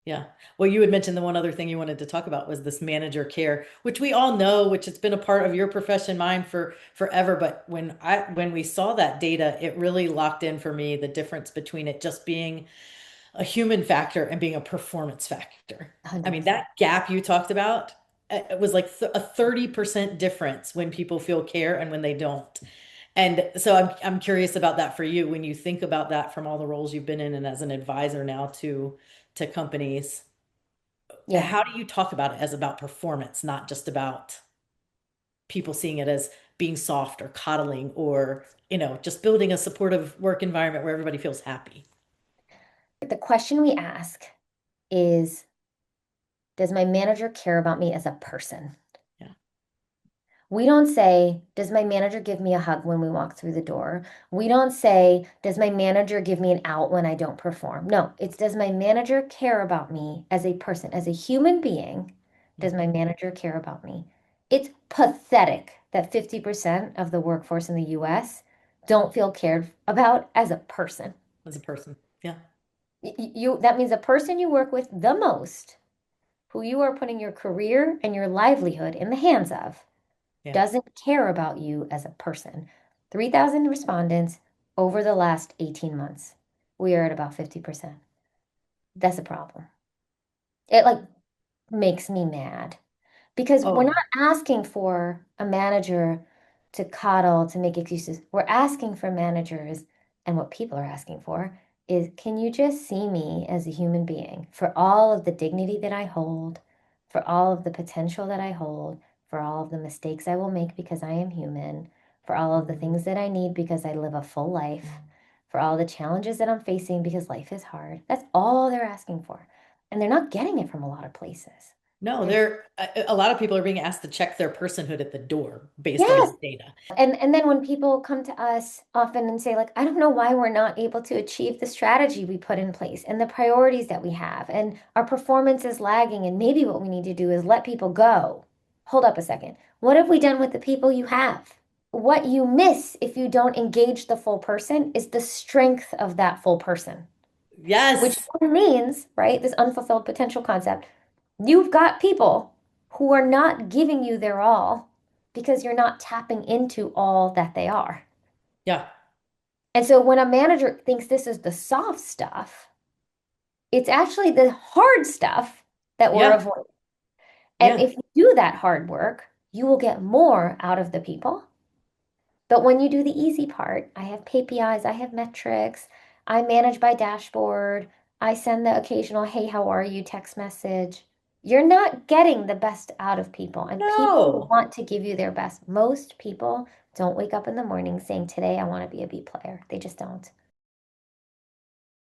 Yeah. Well, you had mentioned the one other thing you wanted to talk about was this manager care, which we all know, which it's been a part of your profession, mine for forever. But when we saw that data, it really locked in for me the difference between it just being a human factor and being a performance factor. I mean, 100%. that gap you talked about, it was like th a 30% difference when people feel care and when they don't. And so I'm curious about that for you when you think about that from all the roles you've been in and as an advisor now to companies. Yeah. How do you talk about it as about performance, not just about people seeing it as being soft or coddling or, just building a supportive work environment where everybody feels happy? The question we ask is, does my manager care about me as a person? Yeah. We don't say, does my manager give me a hug when we walk through the door? We don't say, does my manager give me an out when I don't perform? No, it's does my manager care about me as a person, as a human being? Does my Mhm. manager care about me? It's pathetic that 50% of the workforce in the US don't feel cared about as a person. As a person. Yeah. That means the person you work with the most, who you are putting your career and your livelihood in the hands of, Yeah. doesn't care about you as a person. 3,000 respondents over the last 18 months. We are at about 50%. That's a problem. It like makes me mad because we're not Oh, asking for a manager to coddle, to make excuses. We're asking for managers, and what people are asking for is, can you just see me as a human being for all of the dignity that I hold, for all of the potential that I hold, for all of the mistakes I will make because I am human, for all of the mhm. things that I need because I live a full life, for all the challenges that I'm facing because life is hard. That's all they're asking for. And they're not getting it from a lot of places. No, They're, a lot of people are being asked to check their personhood at the door based on yes. this data. And then when people come to us often and say, like, I don't know why we're not able to achieve the strategy we put in place and the priorities that we have, and our performance is lagging, and maybe what we need to do is let people go. Hold up a second. What have we done with the people you have? What you miss if you don't engage the full person is the strength of that full person, which Yes. means, right, this unfulfilled potential concept. You've got people who are not giving you their all because you're not tapping into all that they are. Yeah. And so when a manager thinks this is the soft stuff, it's actually the hard stuff that we're Yeah. avoiding. And Yeah. if you do that hard work, you will get more out of the people. But when you do the easy part, I have KPIs, I have metrics, I manage by dashboard, I send the occasional, hey, how are you text message. You're not getting the best out of people, and people No. want to give you their best. Most people don't wake up in the morning saying, today I want to be a B player. They just don't.